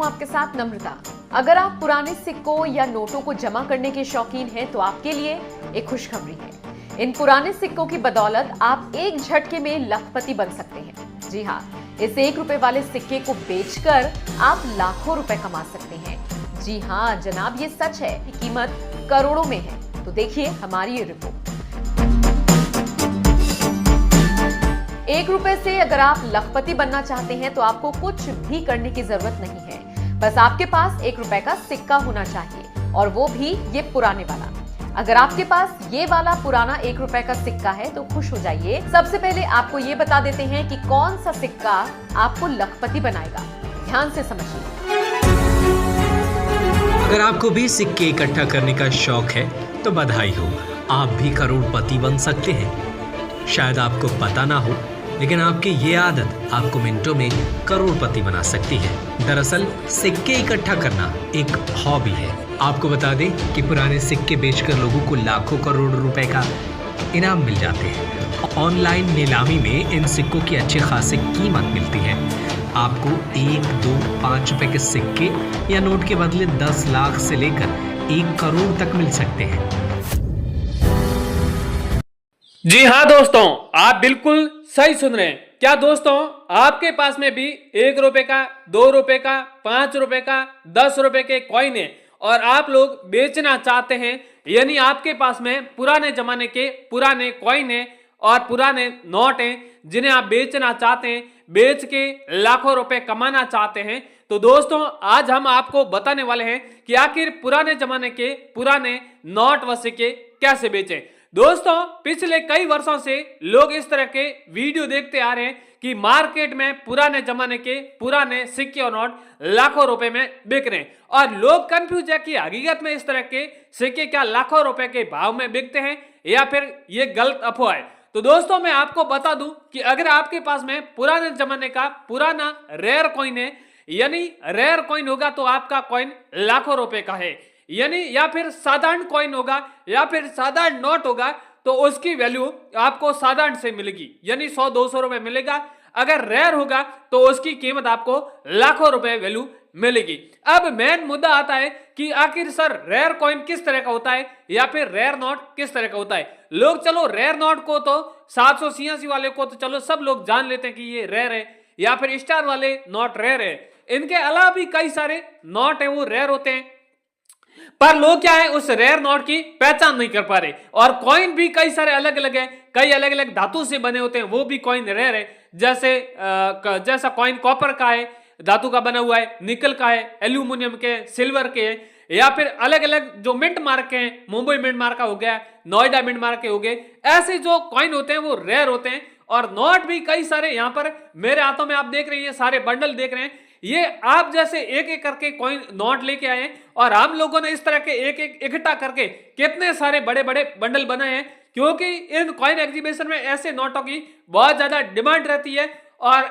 हूँ आपके साथ नम्रता। अगर आप पुराने सिक्कों या नोटों को जमा करने के शौकीन हैं तो आपके लिए एक खुशखबरी है। इन पुराने सिक्कों की बदौलत आप एक झटके में लखपति बन सकते हैं। जी हाँ, इस 1 रुपए वाले सिक्के को बेचकर आप लाखों रुपए कमा सकते हैं। जी हाँ जनाब, ये सच है कि कीमत करोड़ों में है। तो देखिए हमारी ये रिपोर्ट। 1 रुपए से अगर आप लखपति बनना चाहते हैं तो आपको कुछ भी करने की जरूरत नहीं है। बस आपके पास 1 रुपए का सिक्का होना चाहिए, और वो भी ये पुराने वाला। अगर आपके पास ये वाला पुराना 1 रुपए का सिक्का है तो खुश हो जाइए। सबसे पहले आपको ये बता देते हैं कि कौन सा सिक्का आपको लखपति बनाएगा। ध्यान से समझिए। अगर आपको भी सिक्के इकट्ठा करने का शौक है तो बधाई हो, आप भी करोड़पति बन सकते हैं। शायद आपको पता ना हो, लेकिन आपकी ये आदत आपको मिनटों में करोड़पति बना सकती है। दरअसल सिक्के इकट्ठा करना एक हॉबी है। आपको बता दें कि पुराने सिक्के बेचकर लोगों को लाखों करोड़ रुपए का इनाम मिल जाते हैं। ऑनलाइन नीलामी में इन सिक्कों की अच्छी खासी कीमत मिलती है। आपको 1, 2, 5 रुपए के सिक्के या नोट के बदले 10 लाख से लेकर 1 करोड़ तक मिल सकते हैं। जी हाँ दोस्तों, आप बिल्कुल सही सुन रहे हैं। क्या दोस्तों, आपके पास में भी 1 रुपए का, 2 रुपए का, 5 रुपए का, 10 रुपए के कॉइन है और आप लोग बेचना चाहते हैं, यानी आपके पास में पुराने जमाने के पुराने कॉइन है और पुराने नोट हैं जिन्हें आप बेचना चाहते हैं, बेच के लाखों रुपए कमाना चाहते हैं, तो दोस्तों आज हम आपको बताने वाले हैं कि आखिर पुराने जमाने के पुराने नोट व सिक्के कैसे बेचें। दोस्तों पिछले कई वर्षों से लोग इस तरह के वीडियो देखते आ रहे हैं कि मार्केट में पुराने जमाने के पुराने सिक्के और नोट लाखों रुपए में बिक रहे हैं, और लोग कंफ्यूज है कि हकीकत में इस तरह के सिक्के क्या लाखों रुपए के भाव में बिकते हैं या फिर ये गलत अफवाह है। तो दोस्तों मैं आपको बता दूं कि अगर आपके पास में पुराने जमाने का पुराना रेयर कॉइन है, यानी रेयर कॉइन होगा तो आपका कॉइन लाखों रुपए का है, यानी या फिर साधारण कॉइन होगा या फिर साधारण नोट होगा तो उसकी वैल्यू आपको साधारण से मिलेगी, यानी 100-200 रुपए मिलेगा। अगर रेयर होगा तो उसकी कीमत आपको लाखों रुपए वैल्यू मिलेगी। अब मेन मुद्दा आता है कि आखिर सर रेयर कॉइन किस तरह का होता है या फिर रेयर नोट किस तरह का होता है। लोग चलो रेयर नोट को तो 786 वाले को तो चलो सब लोग जान लेते हैं कि ये रेयर है, या फिर स्टार वाले नोट रेयर है। इनके अलावा भी कई सारे नोट है वो रेयर होते हैं, पर लोग क्या है उस रेयर नोट की पहचान नहीं कर पा रहे। और कॉइन भी कई सारे अलग अलग है, कई अलग अलग धातु से बने होते हैं, वो भी कॉइन रेयर है। जैसा कॉइन कॉपर का है, धातु का बना हुआ है, निकल का है, एल्यूमिनियम के, सिल्वर के, या फिर अलग अलग जो मिंट मार्क के हैं, मुंबई मिंट मार्क का हो गया, नोएडा मिंट मार्क के हो गए, ऐसे जो कॉइन होते हैं वो रेयर होते हैं। और नोट भी कई सारे, यहाँ पर मेरे हाथों में आप देख रहे हैं, ये सारे बंडल देख रहे हैं, ये आप जैसे एक एक करके कॉइन नोट लेके आए हैं, और हम लोगों ने इस तरह के एक एक इकट्ठा करके कितने सारे बड़े बड़े बंडल बनाए हैं, क्योंकि इन कॉइन एग्जीबिशन में ऐसे नोटों की बहुत ज्यादा डिमांड रहती है। और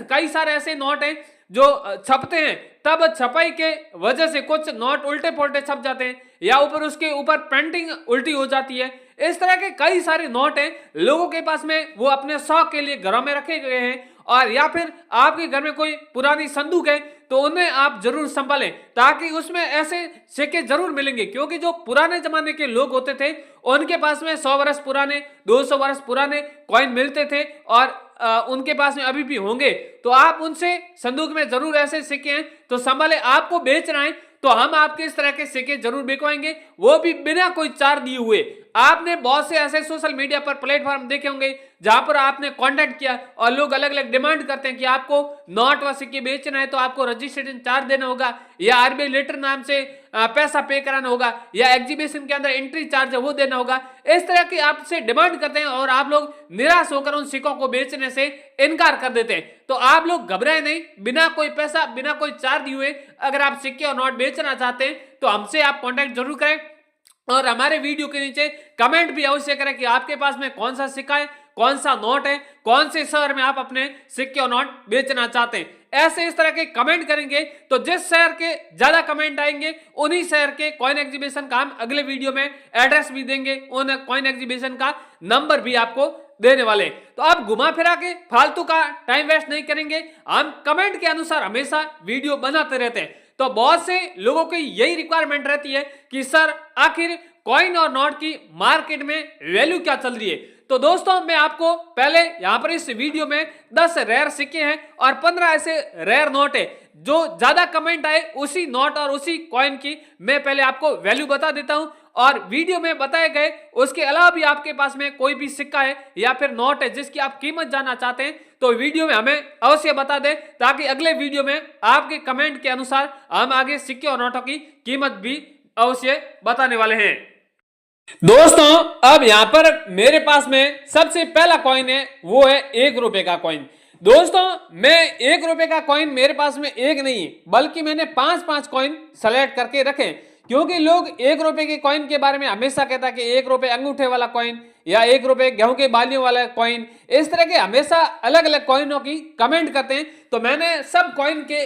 कई सारे ऐसे नोट हैं जो छपते हैं, तब छपाई के वजह से कुछ नोट उल्टे पुल्टे छप जाते हैं या ऊपर उसके ऊपर पेंटिंग उल्टी हो जाती है। इस तरह के कई सारे नोट हैं लोगों के पास में, वो अपने शौक के लिए घरों में रखे गए हैं, और या फिर आपके घर में कोई पुरानी संदूक है तो उन्हें आप जरूर संभालें, ताकि उसमें ऐसे सिक्के जरूर मिलेंगे। क्योंकि जो पुराने जमाने के लोग होते थे उनके पास में 100 वर्ष पुराने, 200 वर्ष पुराने कॉइन मिलते थे, और उनके पास में अभी भी होंगे, तो आप उनसे संदूक में जरूर ऐसे सिक्के हैं तो संभाले। आपको बेचना है तो हम आपके इस तरह के सिक्के जरूर बिकवाएंगे, वो भी बिना कोई चार्ज दिए हुए। आपने बहुत से ऐसे सोशल मीडिया पर प्लेटफॉर्म देखे होंगे जहां पर आपने कांटेक्ट किया और लोग अलग अलग डिमांड करते हैं कि आपको नोट व सिक्के बेचना है तो आपको रजिस्ट्रेशन चार्ज देना होगा, या आरबीआई लेटर नाम से पैसा पे कराना होगा, या एग्जीबिशन के अंदर एंट्री चार्ज है वो देना होगा। इस तरह की आपसे डिमांड करते हैं और आप लोग निराश होकर उन सिक्कों को बेचने से इनकार कर देते हैं। तो आप लोग घबराए नहीं, बिना कोई पैसा, बिना कोई चार्ज दिए हुए अगर आप सिक्के और नोट बेचना चाहते हैं तो हमसे आप कॉन्टेक्ट जरूर करें, और हमारे वीडियो के नीचे कमेंट भी अवश्य करें कि आपके पास में कौन सा सिक्का है, कौन सा नोट है, कौन से शहर में आप अपने सिक्के और नोट बेचना चाहते हैं। ऐसे इस तरह के कमेंट करेंगे तो जिस शहर के ज्यादा कमेंट आएंगे उन्हीं शहर के कॉइन एग्जीबिशन का हम अगले वीडियो में एड्रेस भी देंगे, उन कॉइन एग्जीबिशन का नंबर भी आपको देने वाले। तो आप घुमा फिरा के फालतू का टाइम वेस्ट नहीं करेंगे, हम कमेंट के अनुसार हमेशा वीडियो बनाते रहते हैं। तो बहुत से लोगों की यही रिक्वायरमेंट रहती है कि सर आखिर कॉइन और नोट की मार्केट में वैल्यू क्या चल रही है। तो दोस्तों मैं आपको पहले यहाँ पर इस वीडियो में 10 रेयर सिक्के हैं और 15 ऐसे रेयर नोट है, जो ज्यादा कमेंट आए उसी नोट और उसी कॉइन की मैं पहले आपको वैल्यू बता देता हूं। और वीडियो में बताए गए उसके अलावा भी आपके पास में कोई भी सिक्का है या फिर नोट है जिसकी आप कीमत जानना चाहते हैं तो वीडियो में हमें अवश्य बता दें, ताकि अगले वीडियो में आपके कमेंट के अनुसार हम आगे सिक्के और नोटों की कीमत भी अवश्य बताने वाले हैं। दोस्तों अब यहां पर मेरे पास में सबसे पहला कॉइन है, वो है 1 रुपए का कॉइन। दोस्तों मैं 1 रुपए का कॉइन मेरे पास में एक नहीं बल्कि मैंने 5-5 कॉइन सेलेक्ट करके रखे, क्योंकि लोग 1 रुपए के कॉइन के बारे में हमेशा कहता है कि 1 रुपए अंगूठे वाला कॉइन या 1 रुपए गेहूं के बालियों वाला कॉइन, इस तरह के हमेशा अलग अलग कॉइनों की कमेंट करते हैं। तो मैंने सब कॉइन के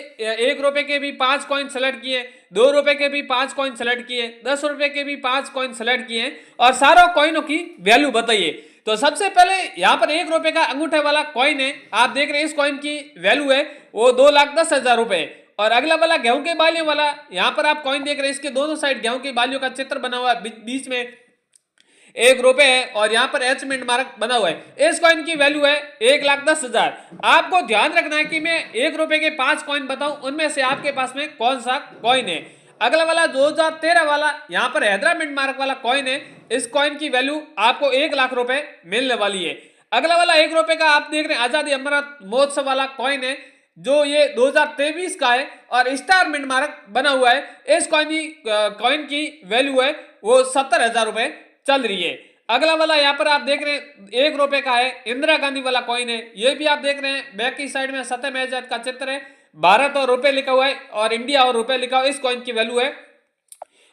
1 रुपए के भी 5 कॉइन सेलेक्ट किए, 2 रुपए के भी 5 कॉइन सेलेक्ट किए, 10 रुपए के भी 5 कॉइन सेलेक्ट किए और सारों कॉइनों की वैल्यू बताइए। तो सबसे पहले यहाँ पर 1 रुपए का अंगूठे वाला कॉइन है, आप देख रहे हैं इस कॉइन की वैल्यू है वो 2,10,000 रुपए। और अगला वाला गेहूं के बालियों वाला, यहाँ पर आप कॉइन देख रहे हैं, इसके दोनों साइड गेहूं के बालियों का चित्र बना हुआ है, बीच में 1 रुपए है और यहाँ पर एचमेंट मार्क बना हुआ है। इस कॉइन की वैल्यू है 1,10,000। आपको ध्यान रखना है कि मैं 1 रुपए के 5 कॉइन बताऊं, उनमें से आपके पास में कौन सा कॉइन है। अगला वाला 2013 वाला यहाँ पर हैदराबाद मार्क वाला कॉइन है, इस कॉइन की वैल्यू आपको 1 लाख रुपए मिलने वाली है। अगला वाला 1 रुपए का आप देख रहे हैं आजादी अमृत महोत्सव वाला कॉइन है, जो ये 2023 का है और स्टार मिंट मार्क बना हुआ है। इस कॉइन की वैल्यू है वो 70,000 रुपए चल रही है। अगला वाला यहाँ पर आप देख रहे हैं 1 रुपए का है, इंदिरा गांधी वाला कॉइन है, ये भी आप देख रहे हैं बैक की साइड में सत्यम आजाद का चित्र है, भारत और रुपए लिखा हुआ है और इंडिया और रुपए लिखा हुआ है। इस कॉइन की वैल्यू है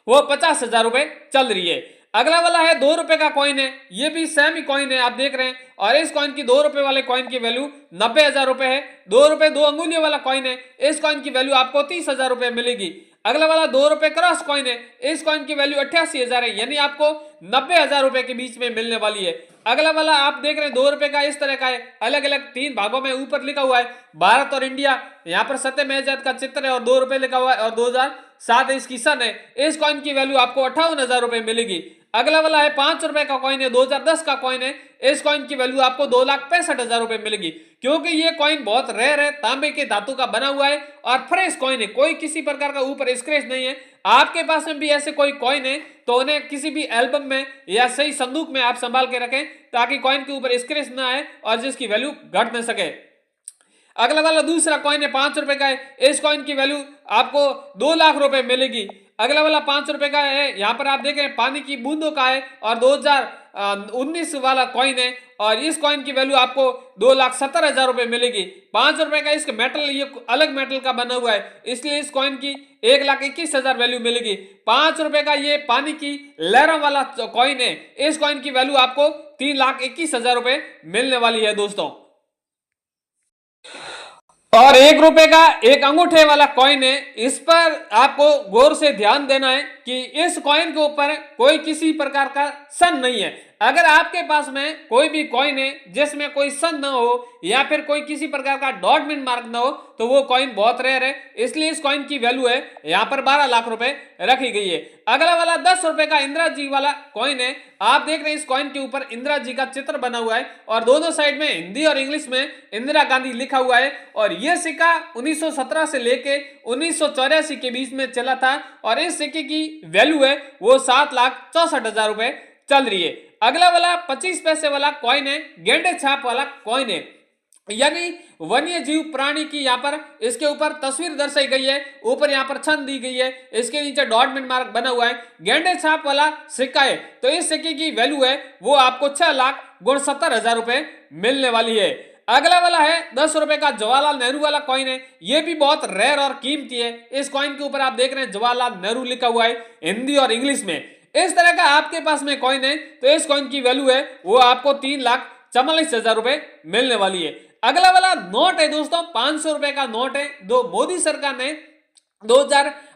वो 50,000 रुपए चल रही है। अगला वाला है 2 रुपए का कॉइन है, ये भी सेम ही कॉइन है आप देख रहे हैं और इस कॉइन की 2 रुपए वाले कॉइन की वैल्यू 90,000 रुपए है। 2 रुपए 2 अंगुलियों वाला कॉइन है, इस कॉइन की वैल्यू आपको 30,000 रुपए मिलेगी। अगला वाला 2 रुपए क्रॉस कॉइन है, इस कॉइन की वैल्यू 88,000 है, यानी आपको 90,000 रुपए के बीच में मिलने वाली है। अगला वाला आप देख रहे हैं 2 रुपए का इस तरह का है, अलग अलग 3 भागों में ऊपर लिखा हुआ है भारत और इंडिया, यहाँ पर सत्यम आजाद का चित्र है और 2 रुपए लिखा हुआ है और 2007 इसकी सन है। इस कॉइन की वैल्यू आपको 58,000 रुपए मिलेगी। अगला वाला है 5 रुपए का कॉइन है, 2010 का कॉइन है, इस कॉइन की वैल्यू आपको 2,65,000 रुपए मिलेगी। क्योंकि ये कॉइन बहुत रेयर है, तांबे के धातु का बना हुआ है और फ्रेश कॉइन है, कोई किसी प्रकार का ऊपर स्क्रैच नहीं है। आपके पास में भी ऐसे कोई कॉइन है तो उन्हें किसी भी एल्बम में या सही संदूक में आप संभाल के रखें, ताकि कॉइन के ऊपर स्क्रैच ना आए और जिसकी वैल्यू घट न सके। अगला वाला दूसरा कॉइन है 5 रुपए का है, इस कॉइन की वैल्यू आपको 2 लाख रुपए मिलेगी। अगला वाला 5 रुपए का है, यहाँ पर आप देख रहे हैं पानी की बूंदों का है और 2019 वाला कॉइन है और इस कॉइन की वैल्यू आपको 2,70,000 रुपए मिलेगी। 5 रुपए का इसका मेटल ये अलग मेटल का बना हुआ है, इसलिए इस कॉइन की 1,21,000 वैल्यू मिलेगी। 5 रुपए का ये पानी की लहरों वाला कॉइन है, इस कॉइन की वैल्यू आपको 3,21,000 रुपए मिलने वाली है दोस्तों। और 1 रुपए का एक अंगूठे वाला कॉइन है, इस पर आपको गौर से ध्यान देना है कि इस कॉइन के ऊपर कोई किसी प्रकार का सन नहीं है। अगर आपके पास में कोई भी कॉइन है जिसमें कोई सन ना हो या फिर कोई किसी प्रकार का डॉट मिन मार्क ना हो तो वो कॉइन बहुत रेयर है, इसलिए इस कॉइन की वैल्यू है यहाँ पर 12 लाख रुपए रखी गई है। अगला वाला 10 रुपए का इंदिरा जी वाला कॉइन है, आप देख रहे हैं इस कॉइन के ऊपर इंदिरा जी का चित्र बना हुआ है और दोनों साइड में हिंदी और इंग्लिश में इंदिरा गांधी लिखा हुआ है और यह सिक्का 1917 से लेके 1984 के बीच में चला था और इस सिक्के की वैल्यू है वो 7,64,000 रुपए चल रही है। अगला वाला 25 पैसे वाला कॉइन है, गेंडे छाप वाला कॉइन है, यानी वन्य जीव प्राणी की यहाँ पर इसके ऊपर तस्वीर दर्शाई गई है, ऊपर यहाँ पर छंद दी गई है, इसके नीचे डॉट मिन मार्क बना हुआ है, गेंडे छाप वाला सिक्का है। तो इस सिक्के की वैल्यू है वो आपको 6,69,000 रुपए मिलने वाली है। अगला वाला है 10 रुपए का जवाहरलाल नेहरू वाला कॉइन है, ये भी बहुत रेयर और कीमती है। इस कॉइन के ऊपर आप देख रहे हैं जवाहरलाल नेहरू लिखा हुआ है हिंदी और इंग्लिश में। इस तरह का आपके पास में कॉइन है तो इस कॉइन की वैल्यू है वो आपको 3,44,000 रुपए मिलने वाली है। अगला वाला नोट है दोस्तों, 500 रुपए का नोट है, जो मोदी सरकार ने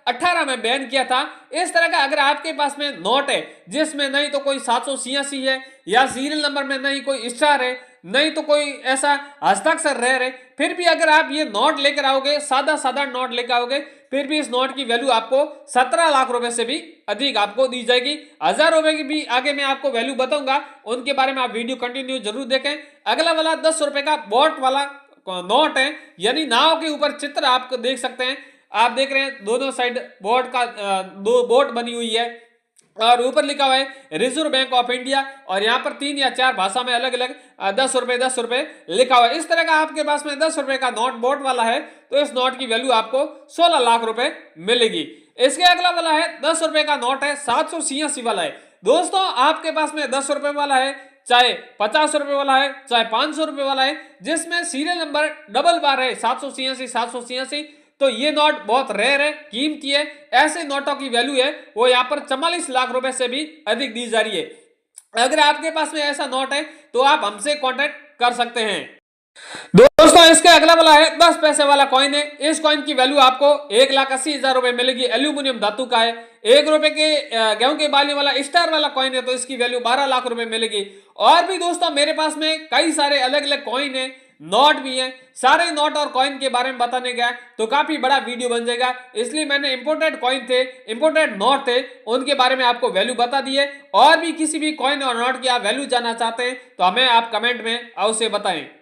2018 में बैन किया था। इस तरह का अगर आपके पास में नोट है जिसमें नहीं तो कोई 786 है या सीरियल नंबर में नहीं कोई स्टार है, नहीं तो कोई ऐसा हस्ताक्षर रह, फिर भी अगर आप ये नोट लेकर आओगे, सादा सादा नोट लेकर आओगे, फिर भी इस नोट की वैल्यू आपको 17 लाख रुपए से भी अधिक आपको दी जाएगी। 1000 रुपए की भी आगे मैं आपको वैल्यू बताऊंगा, उनके बारे में आप वीडियो कंटिन्यू जरूर देखें। अगला वाला 10 रुपए का बोट वाला नोट है, यानी नाव के ऊपर चित्र आप देख सकते हैं। आप देख रहे हैं दोनों साइड बोट का दो बोट बनी हुई है और ऊपर लिखा हुआ है रिजर्व बैंक ऑफ इंडिया और यहाँ पर 3 या 4 भाषा में अलग अलग 10 रुपए लिखा हुआ है। इस तरह का आपके पास में 10 रुपए का नोट बोट वाला है तो इस नोट की वैल्यू आपको 16 लाख रुपए मिलेगी। इसके अगला वाला है 10 रुपए का नोट है, 786 वाला है। दोस्तों आपके पास में 10 रुपए वाला है, चाहे 50 रुपए वाला है, चाहे 500 रुपए वाला है, जिसमें सीरियल नंबर डबल बार है 786, तो ये नोट बहुत रेयर है, कीमती है। ऐसे नोटों की वैल्यू है वो यहाँ पर 44 लाख रुपए से भी अधिक दी जा रही है। अगर आपके पास में ऐसा नोट है तो आप हमसे कांटेक्ट कर सकते हैं। दोस्तों इसके अगला वाला है 10 पैसे वाला कॉइन है। इस कॉइन की वैल्यू आपको 1,80,000 रुपए मिलेगी। एल्यूमिनियम धातु का है। 1 रुपए के गेहूं के बाली वाला स्टार वाला कॉइन है तो इसकी वैल्यू 12 लाख रुपए मिलेगी। और भी दोस्तों मेरे पास में कई सारे अलग अलग कॉइन है, नोट भी है। सारे नोट और कॉइन के बारे में बताने गया तो काफी बड़ा वीडियो बन जाएगा, इसलिए मैंने इंपोर्टेड कॉइन थे, इंपोर्टेड नोट थे, उनके बारे में आपको वैल्यू बता दी है। और भी किसी भी कॉइन और नोट की आप वैल्यू जानना चाहते हैं तो हमें आप कमेंट में अवश्य बताएं।